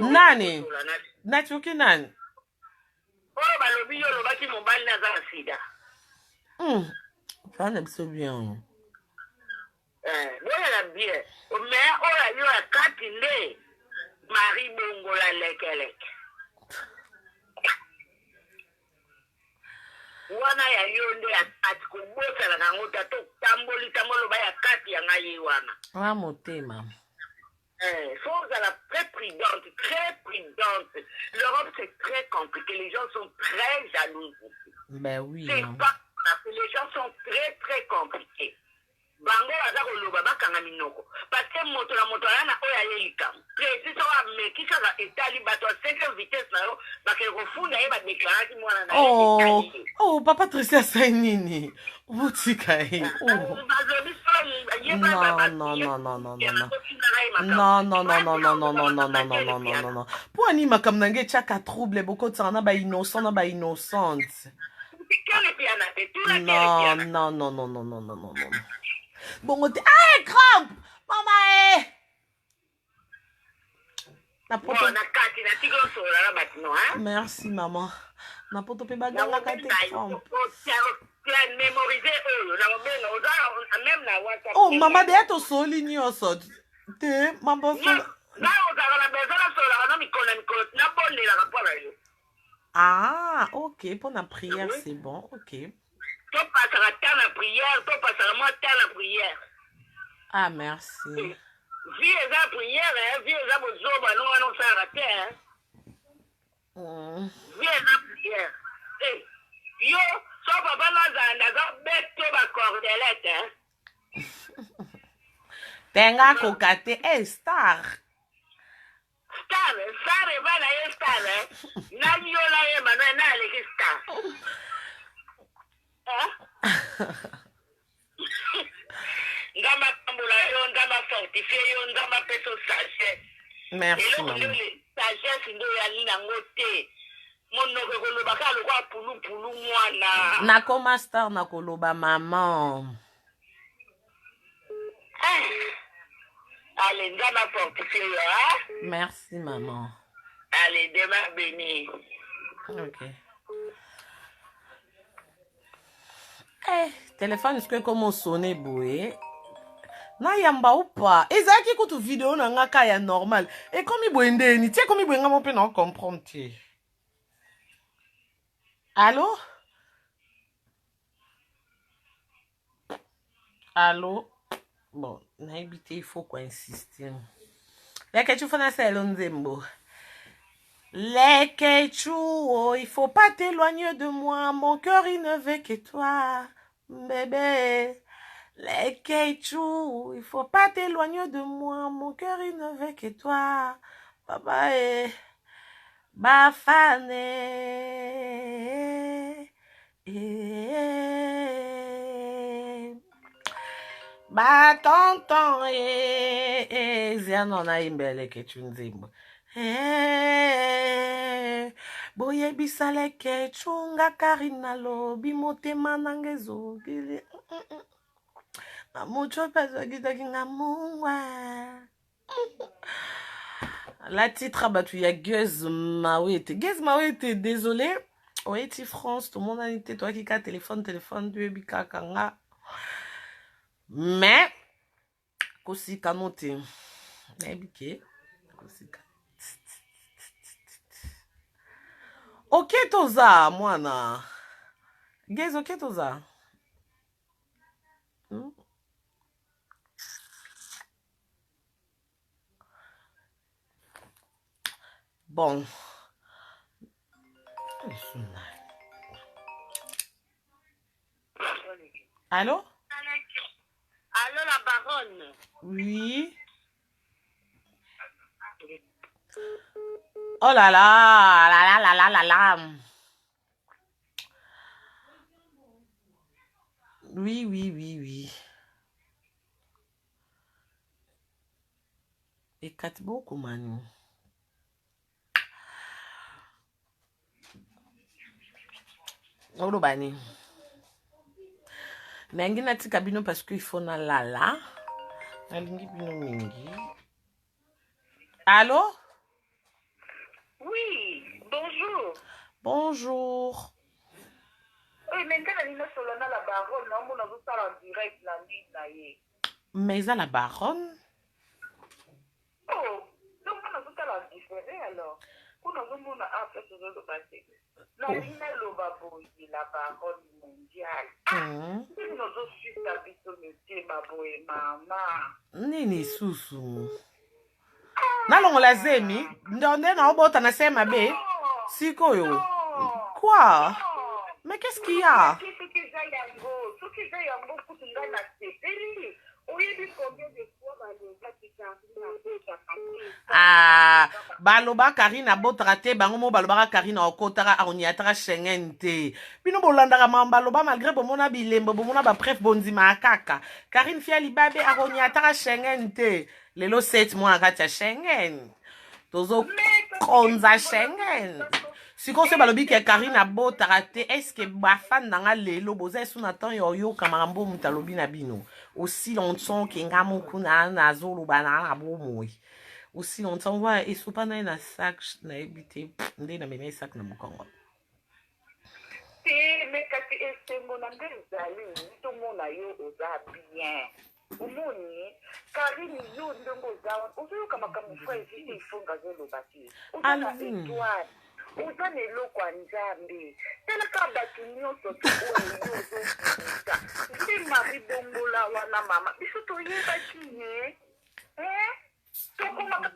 Nani? Natuki nani? Ça n'aime pas bien. Marie Bongola lekelek. Wana ya yonde ya atikubosa la ngota to tamboli ba ya kati ya ngai wana. Wa motema. Faut être très prudente. L'Europe c'est très compliqué, les gens sont très jaloux. Ben oui. C'est pas les gens sont très compliqués. Bango azako loba bakanga minoko parce que moto na oya yelika président wa mekisa ba etali bato 5e vitesse na yo bakefunda ye ba déclarer mwana na oh papa Tricia Sainini mutika he non poni makam nange chaka trouble beaucoup tsana ba innocent na ba innocente non. Bon, crampe! Maman, merci, maman. N'importe quoi, bagala kate crampe. Oh, maman, de to soli ni osot. Te, maman, ah, ok, pour la prière, c'est bon, ok. Tu passeras tant la prière, tu passeras moi tant la prière. Ah, merci. Vie la prière, vie la bozoba, nous allons faire la terre. Vie la prière. Yo, so papa naza beto ba cordelette. Tenga kokate, star. Star, va la star. Na yo la ye manuel na le star. Ngama tambula yo ngama fortifier yo ngama peso sachet. Merci maman. Sachet ndo ya lina ngote. Monoko koloba ka lo kwa pulu mwana. Na koma star na koloba maman. Allez, ngama fortifier yo, hein? Merci maman. Allez, demain béni. OK. Téléphone, est-ce que comment sonner boué? Na yamba ou pas. Ezaki kutu vidéo na nga kaya normal. Et comme il boende ni, tiens comme il boende mon pe non comprendre tiens. Allô? Allô? Bon, na habité il faut quoi insister. Les Ketchou fana selon Zembo. Les Ketchou, oh, il faut pas t'éloigner de moi. Mon cœur il ne veut que toi, bébé. Les Ketchou, il faut pas t'éloigner de moi. Mon cœur il ne veut que toi. Baba eh. Bafane. Ba tonton ziano na imbele Ketchou nzimbo. Boye bisale Ketchou nga Karina lobi motema nangezo gili. Na mucho peso gitaki nga mungwa. La titre abattu ya Guz Mawete. Guz Mawete, désolé. Oui, ti France, tout le monde a été toi qui a téléphone, tu es bika kanga. Mais, kosi kanote. Nebike. Kosi kanote. Ok, toza, mwana. Guz, ok, toza. Bon. Allô? Allô, la baronne? Oui. Oh là là, là là là là là là. Oui, oui, oui, oui. Et quatre beaucoup, manu. Olobani. Nangi na tika bino parce qu'il faut na lala. Nalingi bino mingi. Allô? Oui, bonjour. Bonjour. Oui, maintenant, il est sur la baronne. On a vu ça en direct, la ligne, là. Mais à la baronne? Oh, donc on a vu ça en différé, alors. On a vu ça après ce jour de passé. La ligne, la baronne mondiale. Nous avons su ta vie sur le thème, maman. Nini susu. Nalongola zemi, ndonde na obota na sema be. Siko yo. Quoi? Mais qu'est-ce qu'il y a? Ah, baloba Karina botrate bango baloba Karina okotara aroniatara Schengen te. Bino bolandaka mambaloba malgré bomona bilembo bomona ba pref bondima kaka. Karine fia libabe aroniatara Schengen te. Lelo 7 mois kati ya Schengen. Tozo konza Schengen. Si on se balobi ke Karina botara te, est-ce que bafan nanga lelo boza esu na temps yo kamarambo mutalobi na bino. Aussi longtemps que ngamo kuna na zolo banana bomoy. Aussi longtemps wa esu pa na sac na ebité nde na mena sac na mukongo. Mais kati esengo na ngezali to mona yo oza bien. Umoni Karine yo ndongo za ozo kama kama frère il faut ngazelo bati. Oza étoile. Oza nelo kwa nzambe. Tela ka batu nyonso oyo ozokuta. Ndi mari bongola wana mama. Biso to yeba kiye. Tokoma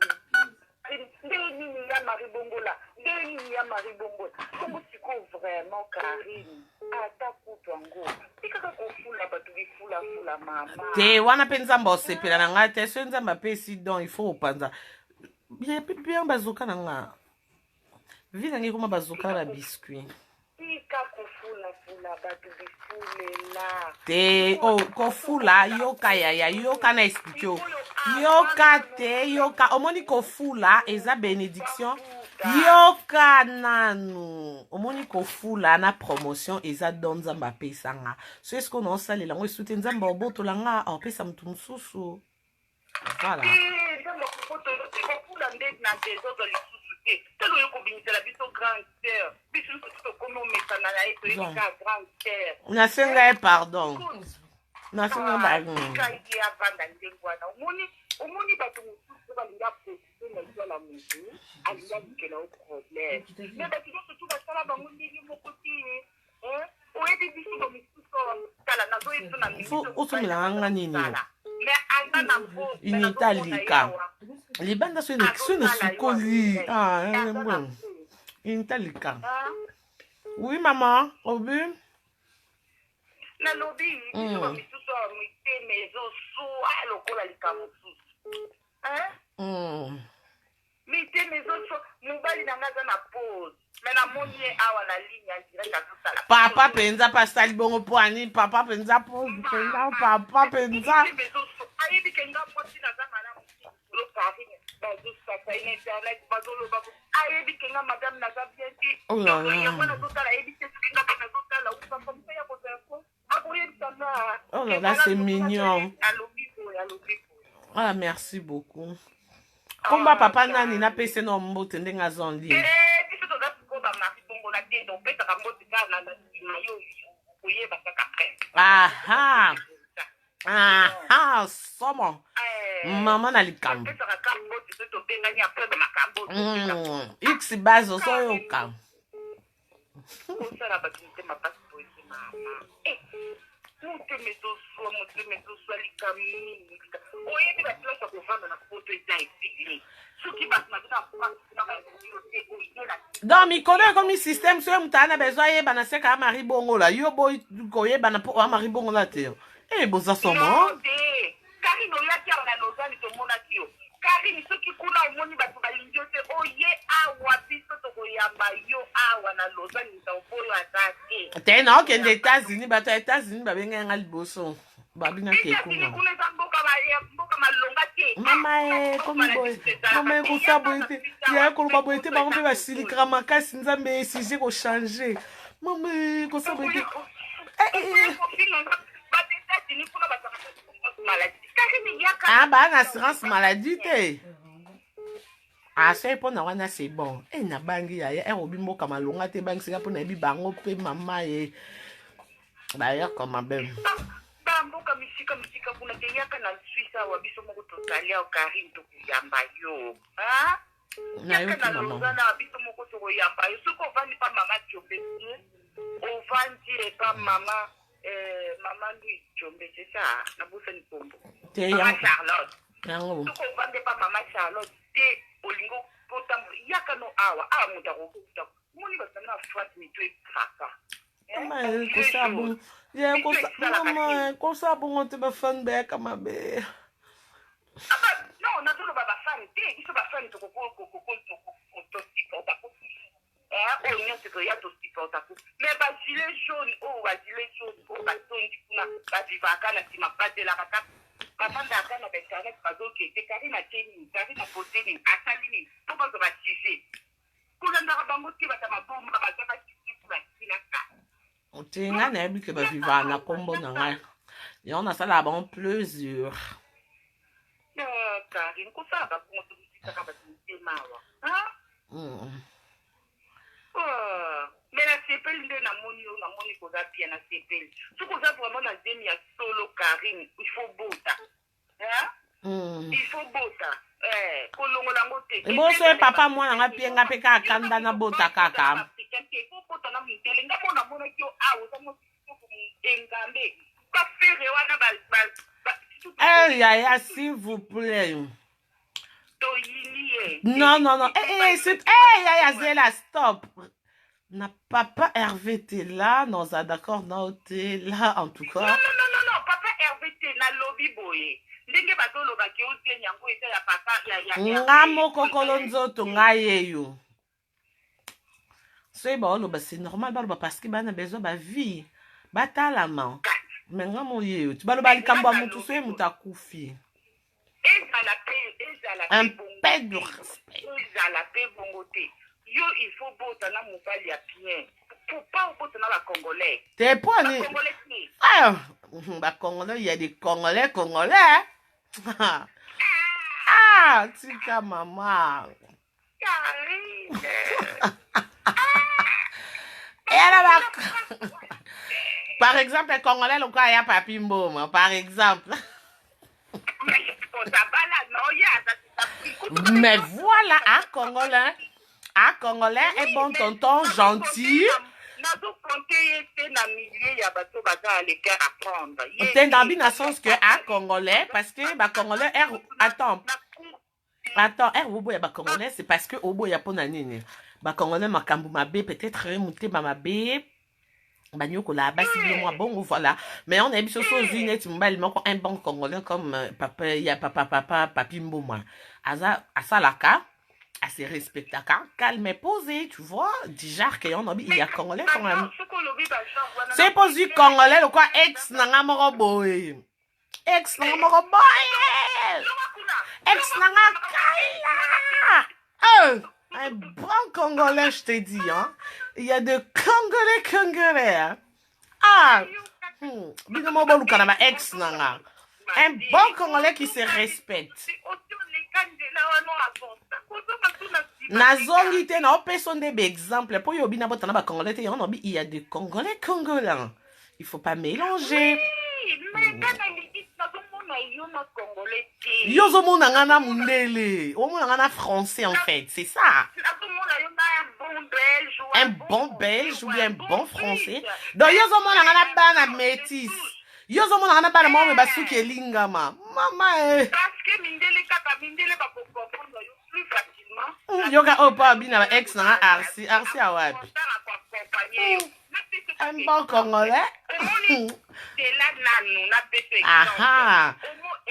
ndeni ya mari bongola. Ndeni ya mari bongola. Como siko vraiment Karine. Ata kutwango. Tikaka kofula batu bifula fula mama. Te wana penza mbose pela na ngate so nzamba pesi don il faut panza. Bien bazuka na nga. Vila ngi kuma bazuka ba biscuit. Tika kufula fula batu bifulela. Te oh kofula yoka ya yoka na expliquer. Yoka te yoka omoni kofula eza bénédiction. Yoka nanu omoni kofula na promotion eza don nzamba pesanga. So est-ce qu'on salela ngo soutien nzamba obotola nga opesa mtu mususu. Voilà. Nzamba kofula ndeti na tezo to lisusu. Telo yoko bimisela biso grande sœur. Biso to komo mesana na eto yika grande sœur. Na senga pardon. Merci beaucoup. Kaye avanda ndengwana. Omoni bato mususu balinga profiter na yo la maison. Alinga likela au problème. Mais bato surtout basala bango ndenge moko te. Oyebi biso ba misusu tala nazo yeso na miso. Osomela nga nini? Mais anga na mbo. Initalika. Libanda so na sukoli. Bon. Initalika. Oui maman, obi. Na lobi, biso ba misusu a mwite maison so lokola likamususu. Mite maison so mobali na ngaza na pause. Mena moni awa na ligne en direct à papa penza pasali bongo poani, papa penza papa penza. Ayebi kenga mwasi na zama na lo Paris. Bazo sa internet bazo lo babu. Ayebi kenga madame na za bien ti. Oh là là. Yabona zotala ayebi te kenga kana zotala upa comme ça ya ko oh là là, c'est mignon. Ah, merci beaucoup. Comment papa nani na pese no mbote ndenga zonli. Somo. Maman na likambo. X bazo so yoka. Donc mi connaît comme le système sur mutana besoin yeba na seka mari bongo la yo boy ko yeba na po mari bongo la te eh boza somo kari no yaki na lozani to mona kio kari ni soki kuna omoni batu balingi te oye awa biso to koyamba yo awa na lozani to boyo atake te na okende États-Unis bato ya États-Unis babenga nga liboso babina ke kuna mama komi boy mama ekusa boy te ya koloba boy te bango mpe basilikaka makasi nzambe esige kochange mama ekosa boy te baa na assurance maladie te so mpo na wana c'est bon nabangi yaya erobi mboka malonga te bangisika mpo na yebi bango mpe mama ye bayaka mabe mboka misika kuna te yaka na Suisse awa biso moko totalia Karim tokuyamba yo yaka na Lausanne biso moko tokoyamba yo soki ovandi pa mama Tchombe ovandi pa mama Louis Tchombe c'est ça na bosani pombo mama Charlotte soki ovandi pa mama Charlotte te olingo potambo yaka no awa muta kokuta moni basana afrate mito ekaka kosa bongo te bafani beyaka mabe non nazoloba bafani te biso bafani oyo nyonso toya tosiporta ku mais bagilet jaune oyo batondi kuna bavivaka na nsima batelaka kaka bafandaka na bainternet bazokete kari na teni kari na poteni asali nini mpo bazo basize kolandaka bango te bata mabomba baza bakisiku basinaka te nga nayebi ke bavivaka na kombo na ngai yango nasalaka bango plusieurs kari nkosala babongo tokosikaka batimutemawa mais na sepeli nde namoni koza bien na sepeli soki oza vraiment na zemi ya solo Karine il faut bota il faut bota kolongola yango te boso papa mwana nga pie nga mpe kaka kanda na bota kaka bota na mutele nga mona monaki yo awa oza mosoko engambe bafere wana yaya s'il vous plaît toyini non yaya zela stop na papa Hervé t'es là non ça d'accord non t'es là en tout cas non papa Hervé t'es na lobby boye ndenge bazoloba ke otie nyango ete ya papa ya nga moko kolo nzoto ngai eyo so eba oloba c'est normal baloba parce que bana besoin vie batalama mais nga moyeyo ti baloba likambo ya motu so ye motu akufi un peu de respect ezala pe bongo te yo il faut bota na mobali ya bien pour pas bota na bacongolais te poni bacongolais il y a des congolais tika mama Par exemple, les Congolais, le quoi, il y a Papi Mboma, par exemple. Mais voilà, un Congolais est bon tonton, gentil. T'es dans le sens que un Congolais, parce que les Congolais, attends, Congolais, c'est parce que Obo, il y a pas de Congolais, Makambu Mabé, peut-être Mouté Mabé. Banyokola, moi bon, voilà. Mais on a vu sur un bon Congolais comme papa, il y a papi Mboma. Asalaka, assez respectaka, calme et posé, tu vois. Déjà, il y a Congolais quand même. C'est pas du Congolais, le quoi, ex nanga moroboy. Ex nanga moroboy. Ex nanga kaila. Un bon Congolais, je te dis, hein. Il y a de Congolais, hein. Ah! Ex, nanga. Un bon Congolais qui se respecte. Nazongite na personne d'exemple pour yobina botana ba Congolais il y a des Congolais. Il faut pas mélanger. Yo zomo nangana mundele. Omo nangana français en fait, c'est ça. Un bon belge ou bien un bon français. Donc yo zomo nangana bana métis. Yo zomo nangana bana mo me basuki lingama. Mama parce que mindele kaka mindele ba comprendre yo plus facilement. Yo ga opa bina ex na arsi awapi. Un bon Congolais. Aha.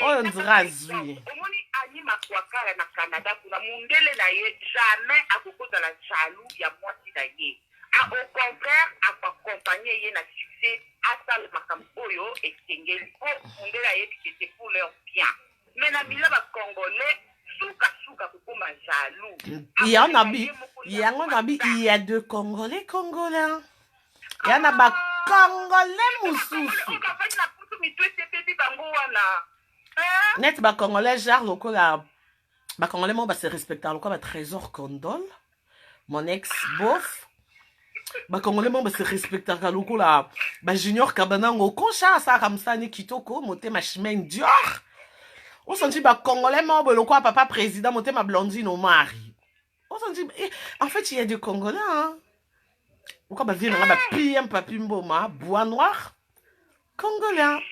On dira zui. Au contraire, à accompagner un succès à Sal Makamboyo et Sengeli pour c'était pour leur bien. Mais la mila va Congolais, souka pour ma jaloux. Il y a deux Congolais. Il y en a pas Congolais moussouf. Net ba Congolais genre lokola ba Congolais mo ba se respecter lokola Trésor Condol mon ex bof ba Congolais mo ba se respecter lokola ba Junior Kabanango koncha ça comme ça ni kitoko moté ma chemin Dior on senti ba Congolais mo ba lokola papa président moté ma blondine au mari on senti en fait il y a des Congolais hein pourquoi ba vient ba PM Papi Mboma bois noir Congolais.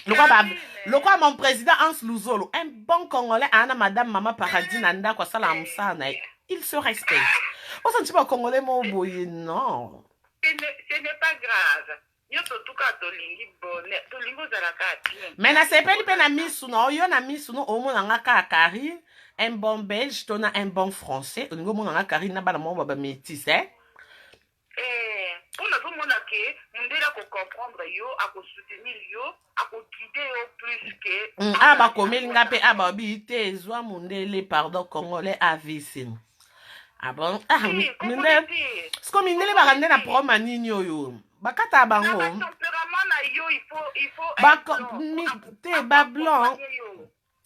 Le quoi mon président Hans Luzolo, un bon Congolais, Anna Madame Mama Paradis Nanda quoi ça la moussana, il se respecte. On sent pas Congolais mon boy non. Ce n'est pas grave. Mais na sepeli pe na misuno, yo na misuno o mo na ka Kari, un bon belge, tona un bon français, o ngo mo na Kari na bana mo ba métis hein. On a vraiment que mundela ko comprendre yo a ko soutenir yo a ko guider yo plus que aba komeli ngape aba bité zwa mundele pardon congolais AVC ah bon mundele sko mundele ba rande na proma nini yo bakata bango tempérament na yo il faut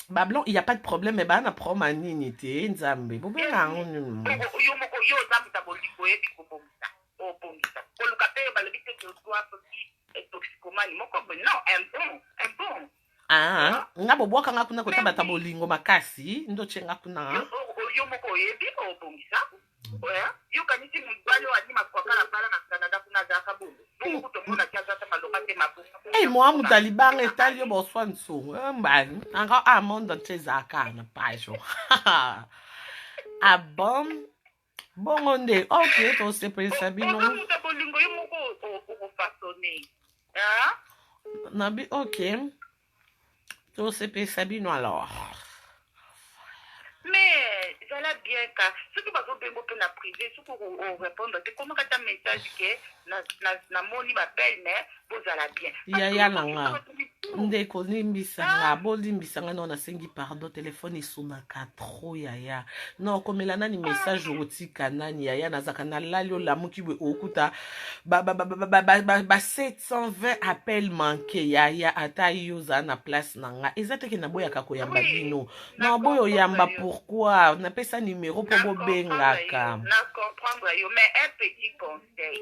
Bablon il y a pas de problème mais ba na proma nini te nzambe bo bela ngoni yo moko yo nzambe taboliko yebi ko bomisa o bomisa ko lukape balobite que toi petit toxicomane moko non un bon ah ngabo boka ngakuna ko tabata bolingo makasi ndo chenga kuna yo moko yebi o bomisa oya yo kanisi mudwalo adima kwa kala bala na Canada kuna zaka bondo bongo kutomona chaza ta maloka te mabuka moi mutalibanga etali yo boswan so mbani anga amonda tezaka na pajo ah bon bon nde ok to se presabino bolingo yo moko o façonner hein nabi ok to se presabino alors mais j'allais bien car ce que bazo bengo pe na privé ce qu'on répondre c'est comment quand un message que na moni m'appelle mais vous allez bien ya nanga ndeko limbisanga bolimbisanga no nasengi pardon telefone esonaka trop yaya non komela nani message otika nani yaya nazaka nalali olamuki bwe okuta ba 720 appel manqué yaya ata yo oza na place na nga eza teke naboyaka koyamba bino non boyo oyamba pourquoi napesa numéro mpo bobengaka na comprendre yo mais un petit conseil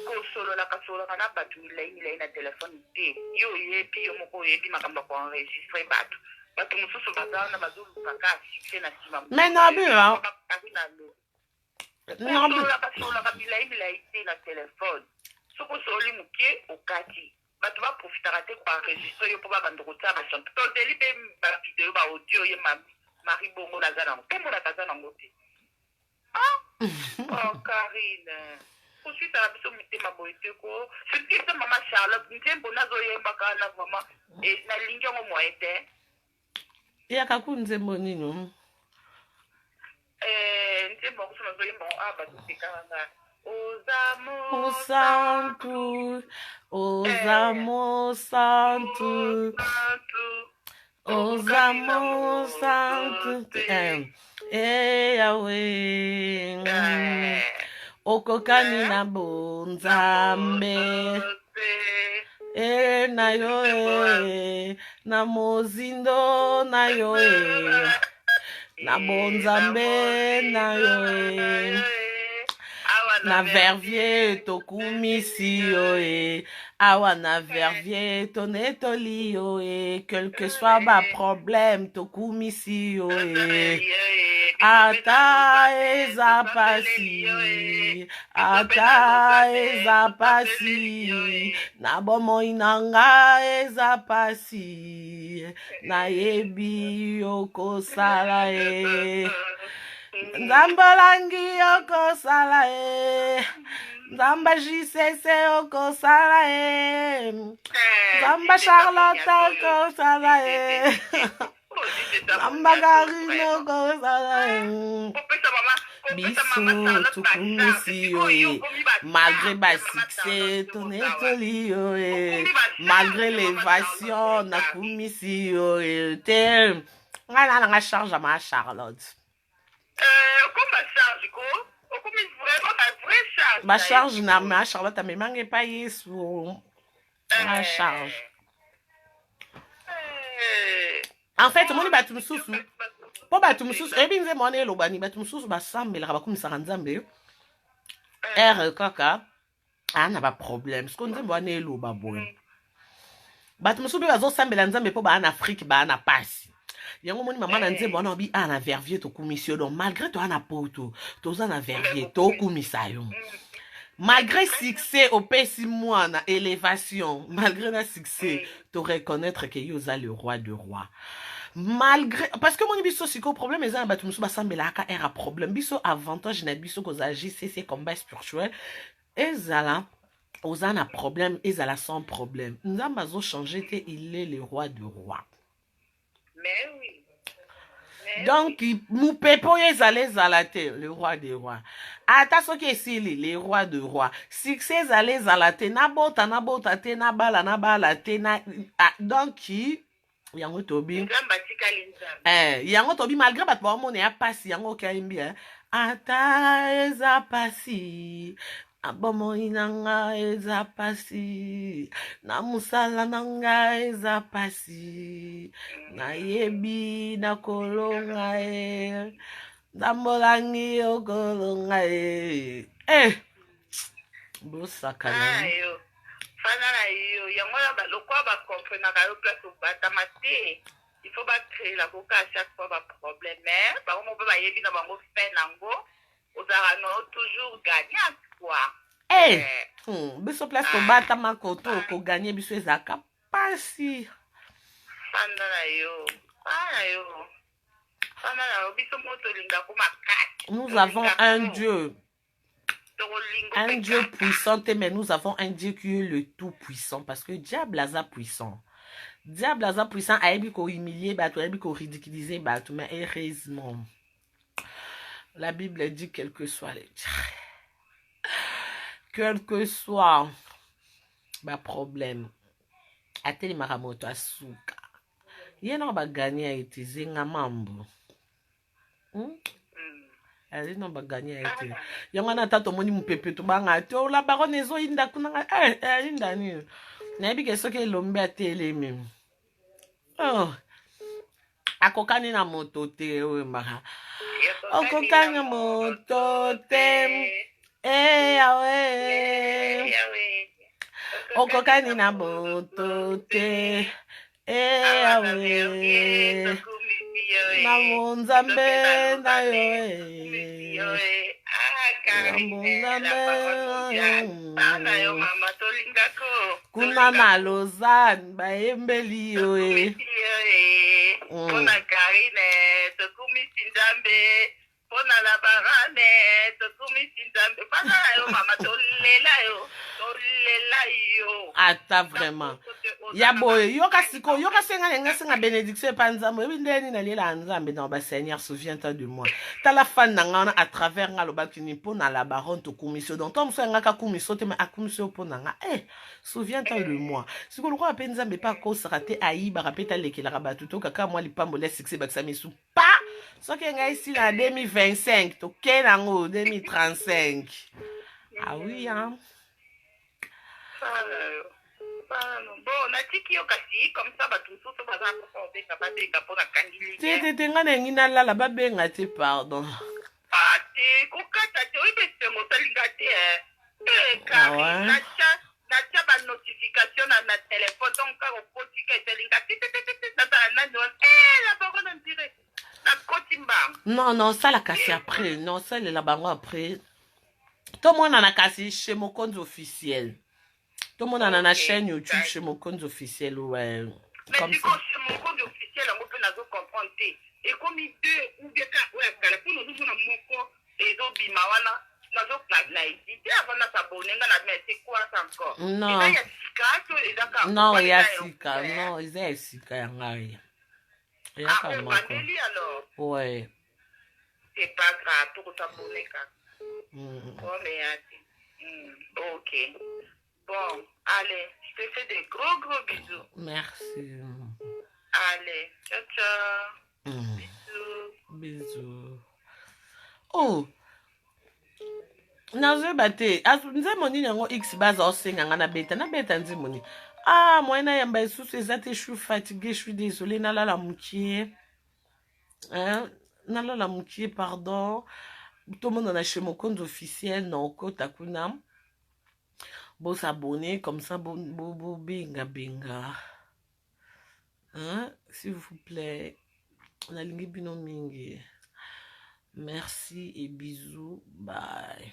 kosololaka na bato milai na telefone te yo oyebi yo moko oyebi makambo ya koenregistre bato mosusu baza na bazolukaka succès na nsima mais nabira basololaka milai te na telefone soki osololi moke okati bato baprofitaka te koenregistre yo mpo babanda kotia bachanto tozeli mpe bavideo baaudio ye mari bongo naza nango mpe monaka aza nango te Karine koswitaka biso mitema boye te ko soki eza mama Charlotte nzembo nazoyembaka na mama nalingi yango moye te yakaku nzembo nino nzembo kuso nazoyemba batutekanga Osamo santo Yahweh okokani na bonzambe na yo na mozindo na yo na bonzambe na yo na vervier tokumisi yo awa na vervier tonetoli yo quel que soit ba problème tokumisi yo ata eza pasi na bomoi na nga eza pasi nayebi okosala nzambe olangi okosala nzambe jisese okosala nzambe Charlotte okosala nzambe Karine okosala biso tokumisi yo malgré basuccès tonetoli yo malgré l'évasion nakumisi yo te ngai nanga charge ma Charlotte ma charge na ma Charlotte amemange pa yesu ma charge en fait moni bato mosusu mpo bato mosusu eyebi nze mwana elobani bato mosusu basambelaka bakumisaka nzambe ere kaka ana baproblème siko nzambe wana eloba boye bato mosusu mpe bazosambela nzambe mpo baa na afrique baa na pasi yango moni mama na nzembo wana obi na vervier tokumisi yo donc malgré toa na poto toza na vervier tokumisa yo malgré succès opesi mwana élévation malgré na succès to reconnaître que yo oza le roi de roi malgré parce que moni biso siko problème eza na bato mosusu basambelaka era problème biso avantage na biso kozala JCC combat spirituel ezala oza na problème ezala sans problème nzambe azochanger te il est le roi de roi. Mais oui. Donc, nous pépons ezala te, le roi des rois. Ata soki esili, le roi de rois. Succès ezala te, na bota te, na bala te, na... Donc, yango tobi. Yango tobi, malgré bat ba omone ya pasi, yango kaimbi, ata eza pasi. Abomoi nanga eza pasi na musala nanga eza pasi nayebi na kolonga ndambolangi okolonga bosakana fana na yo yango na balokwa ba comprenaka yo place obatama te il faut créer la coca à chaque fois ba problème mais par contre ba yebi na bango fait nango ozala no toujours gagnant biso place tobatama koto koganye biso ezaka pasi fanda na yo biso moto linga ko makati nous avons un Dieu puissant mais nous avons un Dieu qui est le tout puissant parce que diable aza puissant ayebi ko humilier bato ayebi ko ridiculiser bato mais heureusement la Bible dit quel que soit le problème, atelemaka moto asuka ye na bagani ya ete zenga mambo ali na bagani ya ete yango wana ata tomoni mopepe tobanga te ola barone ezoyinda kunanga ayinda nini nayebi ke soki elombe atelemi akokani na moto te oyo mbaka okokani na moto te yawe okokani na moto te yawe na monzambe na yo kuna na Lausanne bayembeli yo Pona Karine tokumisi nzambe pona la barane tokumisi nzambe pona yo mama tolela yo ata vraiment ya boye yoka senga bénédiction pa nzambe ebi ndeni na lela nzambe na ba Seigneur souviens-toi de moi tala fan na nga à travers nga lobaki ni pona la baronne tokumisi donc tom so nga ka kumiso te ma akumisi pona nga souviens-toi de moi siko lokwa pe nzambe pa ko sarate ayiba rapeta lekela rabatu to kaka moi lipambo le succès baksa misu pa soki ngai ici na 2025 to kenango 2035 ah oui hein. Bon, natiki yo kasi comme ça batususu baza kosondeka babenga mpona kangili te nga na ngi nalala babenga te pardon te kokata te oyebi esengo osalinga te kari natia banotification na telefone donc kaka okotika esalinga tata nani wana la bango na direct nakoti mbanga non sala kasi après non salela bango après tomonana kasi chez Mokonzi officiel tomonana na chaîne YouTube chez Mokonzi officiel ouais comme ça chez Mokonzi officiel yango mpe nazo comprendre te ekomi 2 ou bien 4 oyo kala mpo nozozona moko ezobima wana na hésité avant na s'abonner nga na mais c'est quoi ça encore non eza ya sika to eza ka non ya sika non eza ya sika ya ngai ya ka moko alors ouais c'est pas grave to s'abonner ka oh mais ok bon allez je te fais des gros bisous merci allez ciao bisous oh nazoyeba te nzembo nini yango x baza osenga nga nabeta nzembo nini moye nayamba esusu eza te je suis fatigué je suis désolé nalala mokie pardon tomonana na chez Mokonzi officiel na okota kuna bosabonner comme ça benga s'il vous plaît nalingi bino mingi merci et bisous bye